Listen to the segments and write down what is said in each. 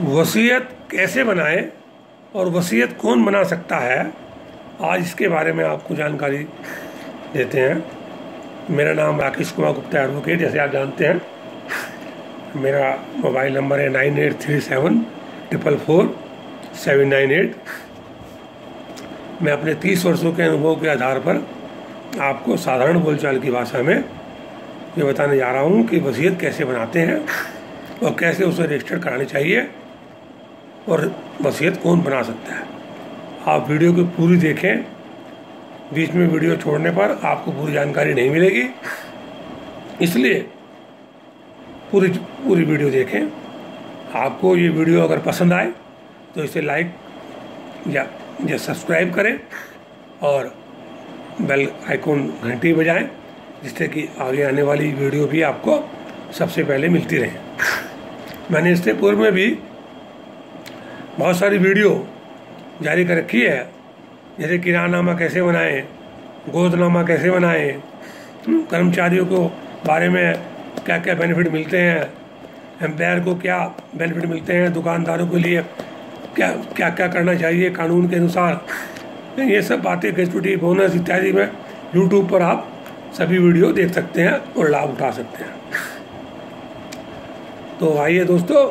वसीयत कैसे बनाएं और वसीयत कौन बना सकता है, आज इसके बारे में आपको जानकारी देते हैं। मेरा नाम राकेश कुमार गुप्ता एडवोकेट, जैसे आप जानते हैं। मेरा मोबाइल नंबर है 9837444798। मैं अपने 30 वर्षों के अनुभव के आधार पर आपको साधारण बोलचाल की भाषा में ये बताने जा रहा हूँ कि वसीयत कैसे बनाते हैं और कैसे उसे रजिस्टर करानी चाहिए और वसीयत कौन बना सकता है। आप वीडियो को पूरी देखें, बीच में वीडियो छोड़ने पर आपको पूरी जानकारी नहीं मिलेगी, इसलिए पूरी वीडियो देखें। आपको ये वीडियो अगर पसंद आए तो इसे लाइक या सब्सक्राइब करें और बेल आइकॉन घंटी बजाएं, जिससे कि आगे आने वाली वीडियो भी आपको सबसे पहले मिलती रहे। मैंने इससे पूर्व में भी बहुत सारी वीडियो जारी कर रखी है, जैसे किरानामा कैसे बनाएं, गोदनामा कैसे बनाएं, कर्मचारियों को बारे में क्या क्या बेनिफिट मिलते हैं, एम्पायर को क्या बेनिफिट मिलते हैं, दुकानदारों के लिए क्या क्या क्या करना चाहिए कानून के अनुसार। ये सब बातें, ग्रेच्युटी, बोनस इत्यादि में यूट्यूब पर आप सभी वीडियो देख सकते हैं और लाभ उठा सकते हैं। तो आइए दोस्तों,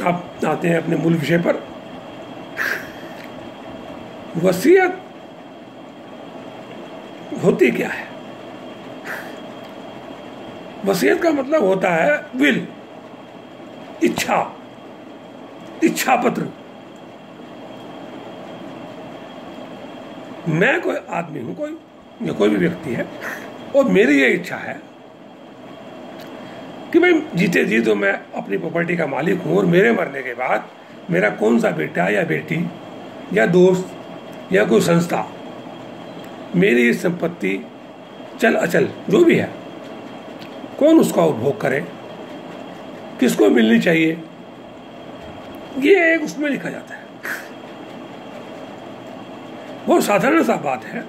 आप आते हैं अपने मूल विषय पर। वसीयत होती क्या है? वसीयत का मतलब होता है विल, इच्छा पत्र। मैं कोई आदमी हूं, कोई भी व्यक्ति है, और मेरी ये इच्छा है कि मैं जीते जी तो मैं अपनी प्रॉपर्टी का मालिक हूँ, और मेरे मरने के बाद मेरा कौन सा बेटा या बेटी या दोस्त या कोई संस्था मेरी इस संपत्ति चल अचल जो भी है, कौन उसका उपभोग करे, किसको मिलनी चाहिए, ये एक उसमें लिखा जाता है। बहुत साधारण सा बात है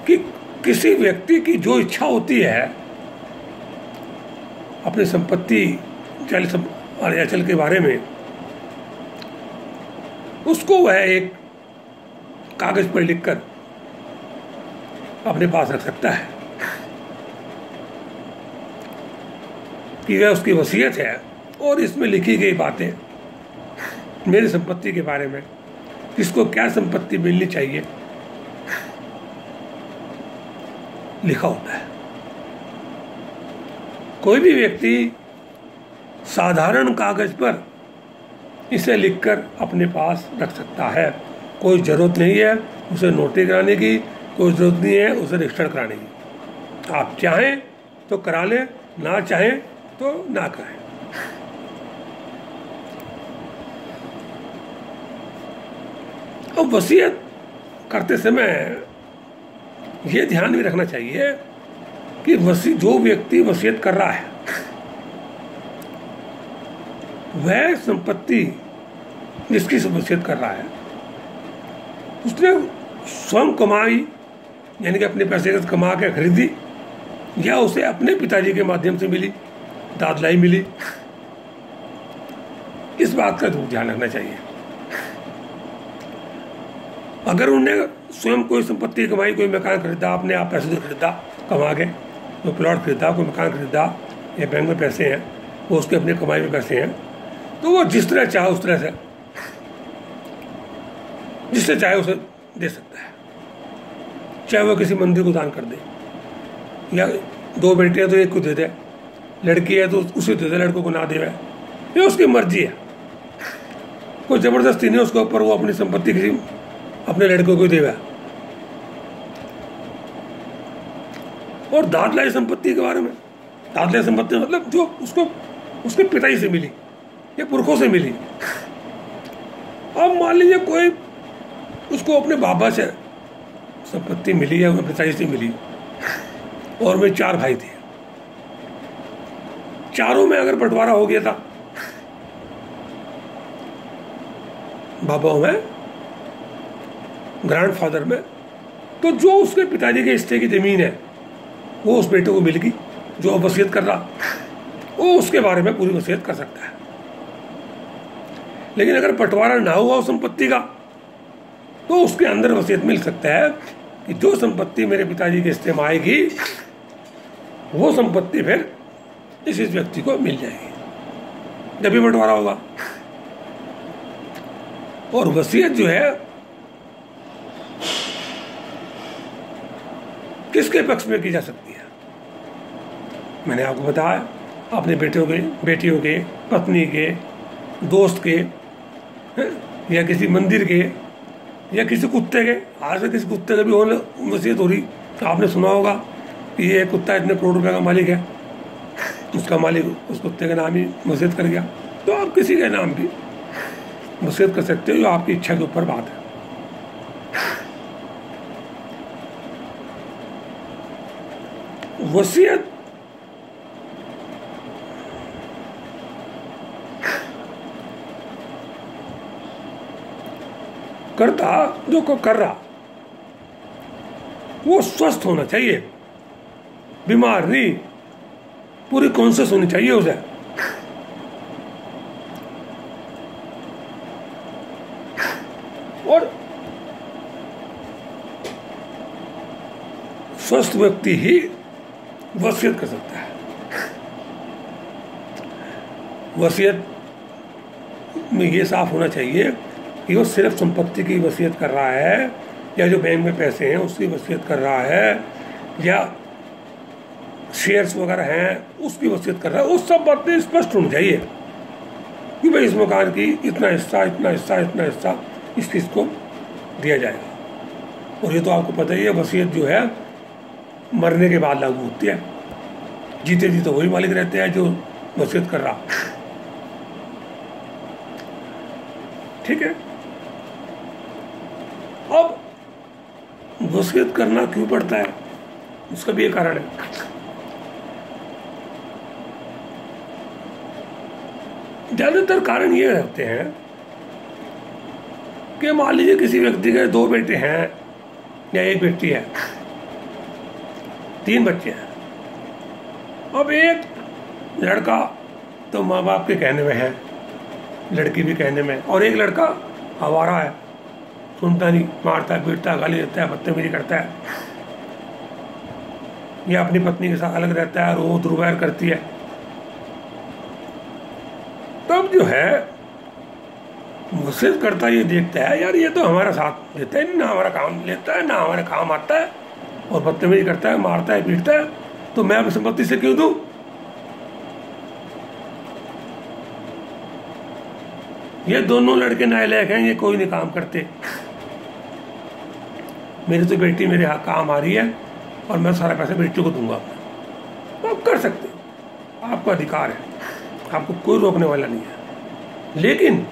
कि किसी व्यक्ति की जो इच्छा होती है अपनी संपत्ति चल अचल के बारे में, उसको वह एक कागज पर लिखकर अपने पास रख सकता है कि वह उसकी वसीयत है, और इसमें लिखी गई बातें मेरी संपत्ति के बारे में, किसको क्या संपत्ति मिलनी चाहिए, लिखा होता है। कोई भी व्यक्ति साधारण कागज पर इसे लिखकर अपने पास रख सकता है। कोई ज़रूरत नहीं है उसे नोटरी कराने की, कोई ज़रूरत नहीं है उसे रजिस्टर कराने की। आप चाहें तो करा लें, ना चाहें तो ना कराएं। अब वसीयत करते समय ये ध्यान भी रखना चाहिए कि जो व्यक्ति वसीयत कर रहा है वह संपत्ति जिसकी वसीयत कर रहा है उसने स्वयं कमाई, यानी कि अपने पैसे से कमा के खरीदी, या उसे अपने पिताजी के माध्यम से मिली, दादलाई मिली। इस बात का ध्यान रखना चाहिए। अगर उन्होंने स्वयं कोई संपत्ति कमाई, कोई मकान खरीदा, अपने आप पैसे से खरीदा कमा के, कोई प्लॉट खरीदा, कोई मकान खरीदा, या बैंक में पैसे हैं, वो उसके अपने कमाई में पैसे हैं, तो वो जिस तरह चाहे उस तरह से जिससे चाहे उसे दे सकता है। चाहे वो किसी मंदिर को दान कर दे, या दो बेटे हैं तो एक को दे दे, लड़की है तो उसे दे दे, लड़कों को ना दे, ये उसकी मर्जी है। कोई ज़बरदस्ती नहीं उसके ऊपर, वो अपनी संपत्ति किसी अपने लड़कों को देगा। और दादलाई संपत्ति के बारे में, दादलाई संपत्ति मतलब जो उसको उसके पिताजी से मिली या पुरखों से मिली। अब मान लीजिए कोई उसको अपने बाबा से संपत्ति मिली या अपने पिताजी से मिली, और वे 4 भाई थे, चारों में अगर बंटवारा हो गया था, बाबाओं में, ग्रैंडफादर में, तो जो उसके पिताजी के हिस्से की ज़मीन है वो उस बेटे को मिल गई, जो अब वसीयत कर रहा वो उसके बारे में पूरी वसीयत कर सकता है। लेकिन अगर बंटवारा ना हुआ उस संपत्ति का तो उसके अंदर वसीयत मिल सकता है कि जो संपत्ति मेरे पिताजी के हिस्से में आएगी वो संपत्ति फिर इस व्यक्ति को मिल जाएगी जब भी बंटवारा होगा। और वसीयत जो है किसके पक्ष में की जा सकती है? मैंने आपको बताया, अपने बेटियों के, पत्नी के, दोस्त के, या किसी मंदिर के, या किसी कुत्ते के। आज से किसी कुत्ते का भी वसीयत हो रही, आपने सुना होगा कि ये कुत्ता इतने करोड़ रुपए का मालिक है, उसका मालिक उस कुत्ते का नाम ही वसीयत कर गया। तो आप किसी के नाम भी वसीयत कर सकते हो, जो आपकी इच्छा के ऊपर बात है। वसीयत करता जो को कर रहा वो स्वस्थ होना चाहिए, बीमार नहीं, पूरी कॉन्शियस होनी चाहिए उसे। और स्वस्थ व्यक्ति ही वसीयत कर सकता है। वसीयत में ये साफ होना चाहिए कि वो सिर्फ संपत्ति की वसीयत कर रहा है, या जो बैंक में पैसे हैं उसकी वसीयत कर रहा है, या शेयर्स वगैरह हैं उसकी वसीयत कर रहा है। वो सब बातें स्पष्ट होनी चाहिए कि भाई इस मकान की इतना हिस्सा, इतना हिस्सा, इतना हिस्सा इस चीज़ को दिया जाएगा। और ये तो आपको पता ही है, वसीयत जो है मरने के बाद लागू होती है। जीते जी तो वही मालिक रहते हैं जो वसीयत कर रहा। ठीक है। अब वसीयत करना क्यों पड़ता है, उसका भी एक कारण है। ज्यादातर कारण ये रहते हैं कि मान लीजिए किसी व्यक्ति के 2 बेटे हैं या 1 बेटी है, 3 बच्चे हैं। अब एक लड़का तो माँ बाप के कहने में है, लड़की भी कहने में, और एक लड़का आवारा है, सुनता नहीं, मारता है, पीटता है, गाली देता है, बदतमीजी करता है, या अपनी पत्नी के साथ अलग रहता है और वो दुर्व्यवहार करती है। तब जो है वसीयत करता ये देखता है, यार ये तो हमारा साथ देता है, ना हमारा काम लेता है, ना हमारे काम आता है, और बदतमीजी करता है, मारता है, पीटता है, तो मैं अपनी संपत्ति से क्यों दूं? ये दोनों लड़के नालायक हैं, ये कोई नहीं काम करते, मेरी तो बेटी मेरे यहाँ काम आ रही है और मैं सारा पैसा बेटी को दूंगा। तो आप कर सकते हो, आपका अधिकार है, आपको कोई रोकने वाला नहीं है। लेकिन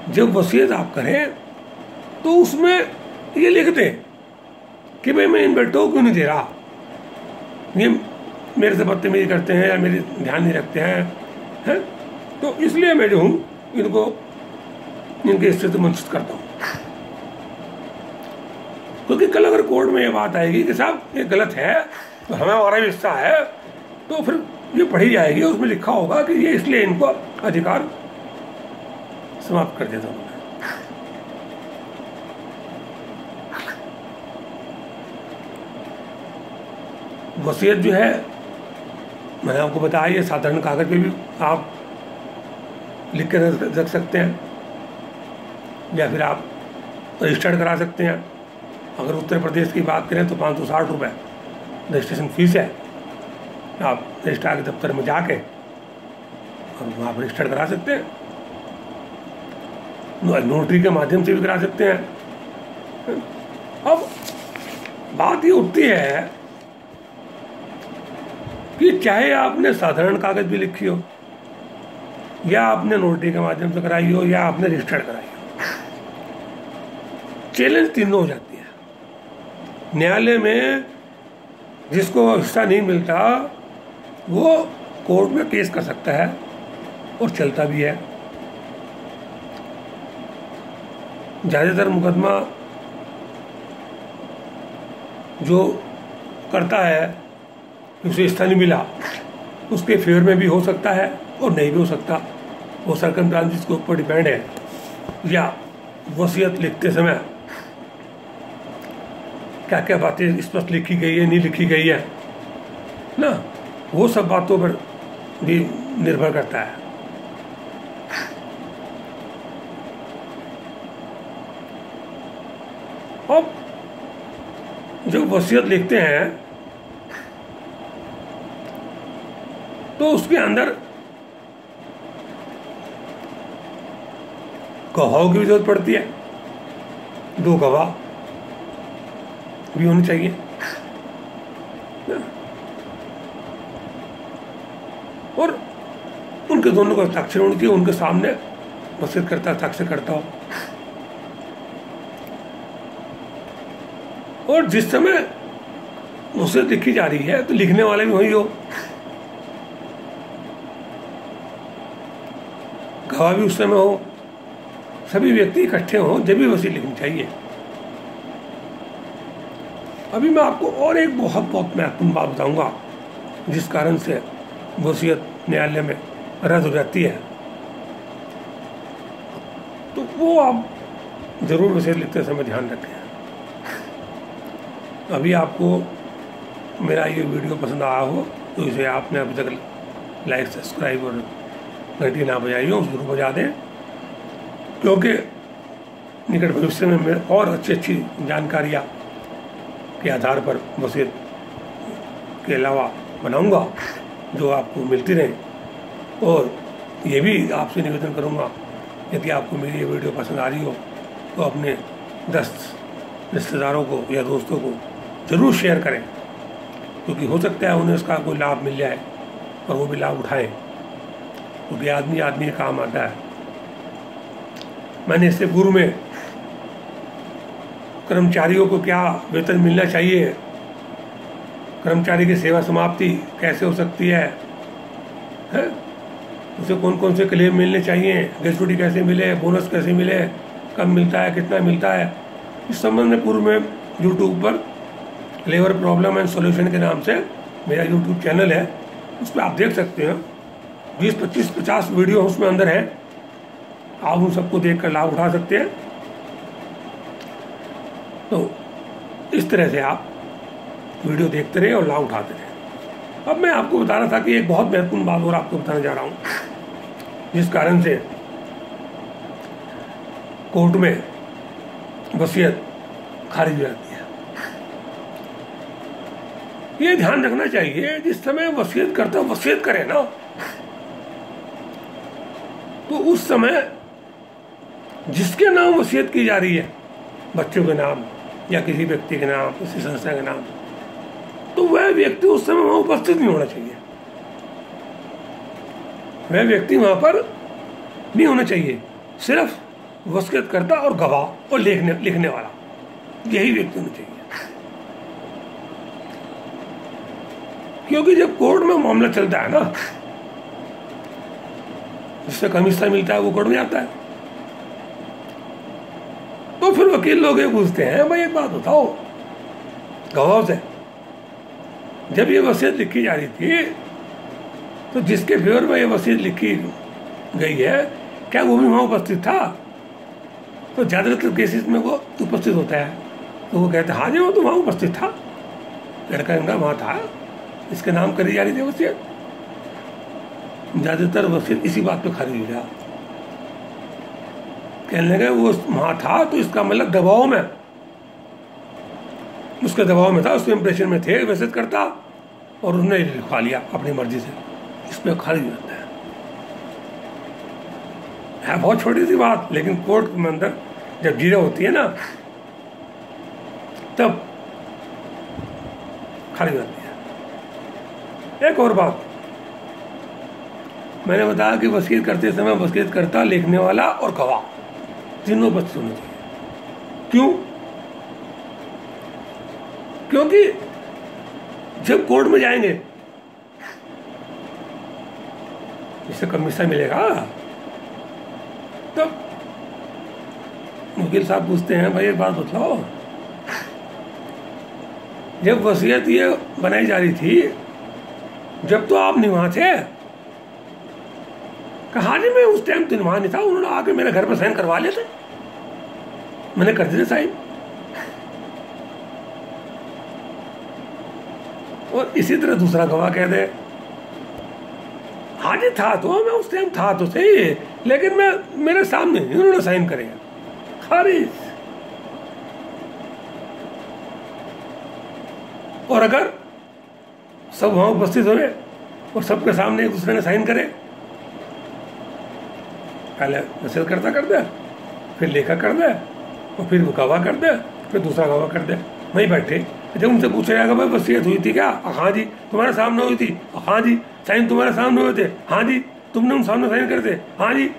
जब वसीयत आप करें तो उसमें ये लिख दें कि भाई मैं इन बेटों को क्यों नहीं दे रहा, ये मेरे से बदतमीजी करते हैं या मेरी ध्यान नहीं रखते हैं, तो इसलिए मैं जो हूँ इनको इनके हिस्से से वंचित करता हूँ। क्योंकि कल अगर कोर्ट में ये बात आएगी कि साहब ये गलत है तो हमें हमारा भी हिस्सा है, तो फिर ये पढ़ी जाएगी, उसमें लिखा होगा कि ये इसलिए इनको अधिकार समाप्त कर देता हूँ। वसीयत जो है मैंने आपको बताया, ये साधारण कागज पे भी आप लिख कर रख सकते हैं, या फिर आप रजिस्टर्ड करा सकते हैं। अगर उत्तर प्रदेश की बात करें तो 560 रुपये रजिस्ट्रेशन फीस है। आप रजिस्ट्रार के दफ्तर में जाके और वहाँ पर रजिस्टर्ड करा सकते हैं, नोटरी के माध्यम से भी करा सकते हैं। अब बात ये उठती है कि चाहे आपने साधारण कागज भी लिखी हो, या आपने नोटरी के माध्यम से कराई हो, या आपने रजिस्टर्ड कराई हो, चैलेंज तीनों हो जाती है। न्यायालय में जिसको हिस्सा नहीं मिलता वो कोर्ट में केस कर सकता है और चलता भी है। ज़्यादातर मुकदमा जो करता है उसे हिस्सा नहीं मिला, उसके फेवर में भी हो सकता है और नहीं भी हो सकता। वो सर्कमस्टांसेस के ऊपर डिपेंड है, या वसीयत लिखते समय क्या क्या बातें स्पष्ट लिखी गई है, नहीं लिखी गई है ना, वो सब बातों पर भी निर्भर करता है। अब जब वसीयत लिखते हैं तो उसके अंदर गवाहों की भी जरूरत पड़ती है, 2 गवाह भी होने चाहिए। और उनके दोनों का हस्ताक्षर होना चाहिए, उनके सामने वसीयत करता हस्ताक्षर करता हो। और जिस समय वसीयत लिखी जा रही है तो लिखने वाले भी वही हो, गवाह भी उस समय हो, सभी व्यक्ति इकट्ठे हों जब भी वसीयत लिखनी चाहिए। अभी मैं आपको और एक बहुत महत्वपूर्ण बात बताऊंगा जिस कारण से वसीयत न्यायालय में रद्द हो जाती है, तो वो आप जरूर वसीयत लिखते समय ध्यान रखें। अभी आपको मेरा ये वीडियो पसंद आया हो तो इसे आपने अभी तक लाइक, सब्सक्राइब और घंटी ना बजाई हो जरूर बजा दें, क्योंकि निकट भविष्य में मैं और अच्छी जानकारियाँ के आधार पर वसीयत के अलावा बनाऊंगा जो आपको मिलती रहे। और ये भी आपसे निवेदन करूंगा, यदि आपको मेरी ये वीडियो पसंद आ रही हो तो अपने 10 रिश्तेदारों को या दोस्तों को ज़रूर शेयर करें, क्योंकि हो सकता है उन्हें इसका कोई लाभ मिल जाए और वो भी लाभ उठाएं, क्योंकि आदमी के काम आता है। मैंने इससे पूर्व में कर्मचारियों को क्या वेतन मिलना चाहिए, कर्मचारी की सेवा समाप्ति कैसे हो सकती है, उसे कौन कौन से क्लेम मिलने चाहिए, ग्रेच्युटी कैसे मिले, बोनस कैसे मिले, कब मिलता है, कितना मिलता है, इस संबंध में पूर्व में यूट्यूब पर लेबर प्रॉब्लम एंड सॉल्यूशन के नाम से मेरा यूट्यूब चैनल है, उस पर आप देख सकते हैं। 20, 25, 50 वीडियो उसमें अंदर है, आप उन सबको देख कर लाभ उठा सकते हैं। तो इस तरह से आप वीडियो देखते रहे और लाभ उठाते रहे। अब मैं आपको बता रहा था कि एक बहुत महत्वपूर्ण बात और आपको बताने जा रहा हूँ, जिस कारण से कोर्ट में वसीयत खारिज हो जाती है। ये ध्यान रखना चाहिए, जिस समय वसीयत करता वसीयत करे ना, तो उस समय जिसके नाम वसीयत की जा रही है, बच्चों के नाम या किसी व्यक्ति के नाम, किसी संस्था के नाम, तो वह व्यक्ति उस समय वहां उपस्थित नहीं होना चाहिए। वह व्यक्ति वहां पर नहीं होना चाहिए, सिर्फ वसीयत करता और गवाह और लिखने वाला, यही व्यक्ति होना चाहिए। क्योंकि जब कोर्ट में मामला चलता है ना, जिससे कम हिस्सा मिलता है वो कोर्ट में आता है, तो फिर वकील लोग ये पूछते हैं, भाई एक बात बताओ गवाह से, जब ये वसीयत लिखी जा रही थी तो जिसके फेवर में ये वसीयत लिखी गई है क्या वो भी वहाँ उपस्थित था? तो ज़्यादातर केसेस में वो उपस्थित होता है, तो वो कहते हैं हाँ जी वो तो वहाँ उपस्थित था, लड़का इनका वहाँ था, इसके नाम करी जा रही थी वसीयत। ज़्यादातर वसीयत इसी बात पे खारिज हो गया, कहने लगे वो वहाँ था तो इसका मतलब दबाव में, उसके दबाव में था, उसके इम्प्रेशन में थे वसीयत करता और उसने लिखवा लिया अपनी मर्जी से, इस पर खारिज हो जाता है बहुत छोटी सी बात, लेकिन कोर्ट में अंदर जब जीरे होती है ना तब खारिज हो जाती है। एक और बात मैंने बताया कि वसीयत करते समय वसीयत करता, लिखने वाला और गवाह तीनों उपस्थित होने चाहिए। क्यों? क्योंकि जब कोर्ट में जाएंगे इससे कम हिस्सा मिलेगा, तब वकील साहब पूछते हैं भाई एक बात बताओ, जब वसीयत ये बनाई जा रही थी जब तो आप नहीं वहां थे, कहा जी मैं उस टाइम तो वहां नहीं था, उन्होंने आके मेरे घर पर साइन करवा लिए थे, मैंने कर दिए साइन। और इसी तरह दूसरा गवाह कह दे हाँ जी था तो, मैं उस टाइम था तो सही, लेकिन मैं मेरे सामने उन्होंने साइन करेगा, खारिज। और अगर सब वहां उपस्थित हुए और सबके सामने एक दूसरे ने साइन करे, पहले वसीयत करता कर दे, फिर लेखा कर दे, और फिर वो गवाह कर दे, फिर दूसरा गवाह कर दे, वहीं बैठे। जब उनसे पूछा जाएगा भाई वसीयत हुई थी क्या? हाँ जी। तुम्हारे सामने हुई थी? हाँ जी। साइन तुम्हारे सामने हुए थे? हाँ जी। तुमने उन सामने साइन करे थे? हाँ जी।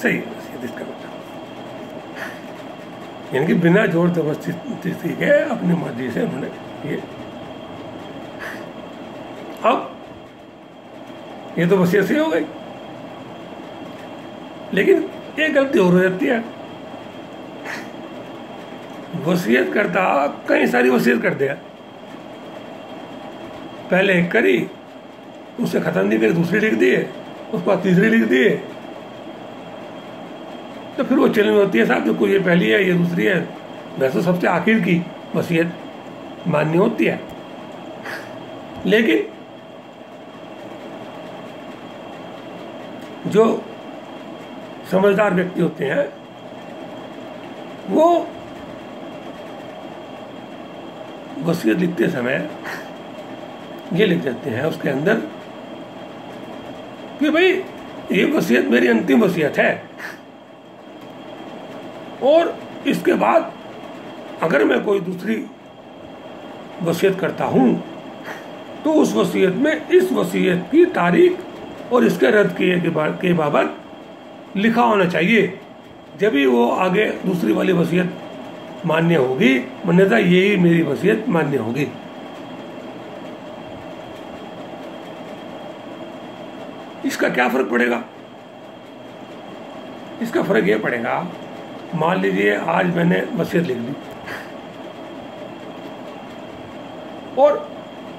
सही है वसीयत, इसका मतलब यानी कि बिना जोर जबरदस्ती के अपनी मर्जी से उन्होंने ये। अब ये तो वसीयत से हो गई, लेकिन एक गलती और हो जाती है, वसीयत करता कई सारी वसीयत कर दिया, पहले एक करी, उससे खत्म नहीं करी, दूसरी लिख दिए, उसके बाद तीसरी लिख दिए, तो फिर वो चलनी होती है साहब, जो कोई ये पहली है ये दूसरी है, वैसे सबसे आखिर की वसीयत मान्य होती है। लेकिन जो समझदार व्यक्ति होते हैं वो वसीयत लिखते समय ये लिख देते हैं उसके अंदर कि भाई ये वसीयत मेरी अंतिम वसीयत है, और इसके बाद अगर मैं कोई दूसरी वसीयत करता हूं तो उस वसीयत में इस वसीयत की तारीख और इसके रद्द किए के बाबत लिखा होना चाहिए, जब भी वो आगे दूसरी वाली वसीयत मान्य होगी, मान्यता यही मेरी वसीयत मान्य होगी। इसका क्या फर्क पड़ेगा? इसका फर्क ये पड़ेगा, मान लीजिए आज मैंने वसीयत लिख दी और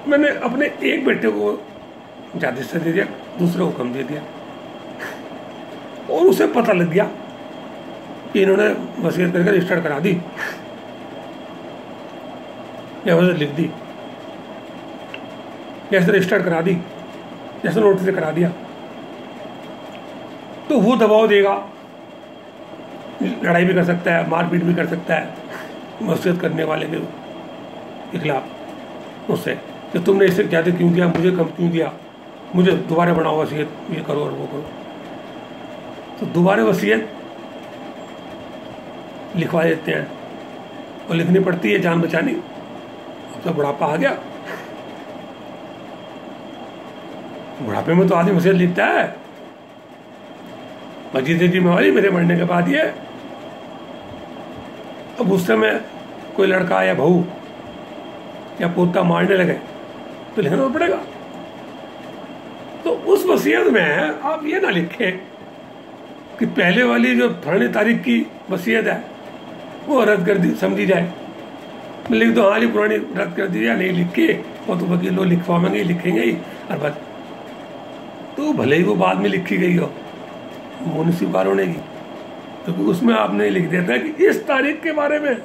मैंने अपने एक बेटे को ज्यादा से दे दिया, दूसरे को कम दे दिया, और उसे पता लग गया कि इन्होंने वसीयत करके रजिस्टर्ड करा दी या वसीयत लिख दी, जैसे रजिस्टर्ड करा दी, जैसे नोटिस करा दिया, तो वो दबाव देगा, लड़ाई भी कर सकता है, मारपीट भी कर सकता है वसीयत करने वाले के खिलाफ उससे, कि तुमने इससे ज़्यादा क्यों दिया, मुझे कम क्यों दिया, मुझे दोबारा बनाओ वसीयत, ये करो और वो करो। तो दोबारा वसीयत लिखवा देते हैं और लिखनी पड़ती है जान बचानी। अब तो बुढ़ापा आ गया, बुढ़ापे में तो आदमी वसीयत लिखता है, मजीद जिम्मेवारी मेरे मरने के बाद ये। अब उस समय कोई लड़का या बहू या पोता मारने लगे तो लिखना तो पड़ेगा। तो उस वसीयत में आप ये ना लिखें कि पहले वाली जो फलानी तारीख की वसीयत है वो रद्द कर दी समझी जाए, लिख दो हाँ जी पुरानी रद्द कर दी, या नहीं लिख के वो तो वकील लोग लिखवाएंगे, लिखेंगे ही और बस। तो भले ही वो बाद में लिखी गई हो, वो नहीं स्वीकार होने की, क्योंकि उसमें आपने लिख देता है कि इस तारीख के बारे में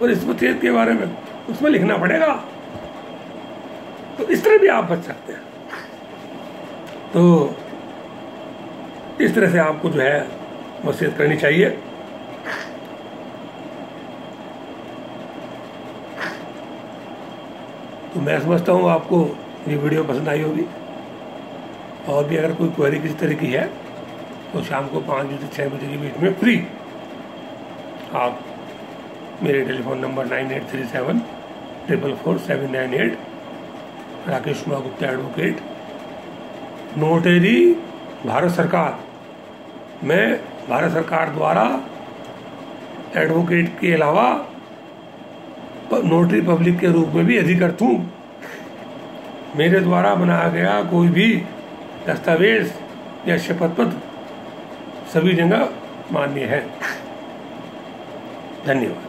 और इस वसीयत के बारे में, उसमें लिखना पड़ेगा। तो इस तरह भी आप बच सकते हैं। तो इस तरह से आपको जो है वसीयत करनी चाहिए। तो मैं समझता हूँ आपको ये वीडियो पसंद आई होगी, और भी अगर कोई क्वेरी किसी तरह की है तो शाम को 5 बजे से 6 बजे के बीच में फ्री आप मेरे telephone number 9837444798, Rakesh Kumar Gupta advocate, notary Bharat सरकार। मैं भारत सरकार द्वारा एडवोकेट के अलावा नोटरी पब्लिक के रूप में भी अधिकृत हूँ। मेरे द्वारा बनाया गया कोई भी दस्तावेज या शपथ पत्र सभी जगह मान्य है। धन्यवाद।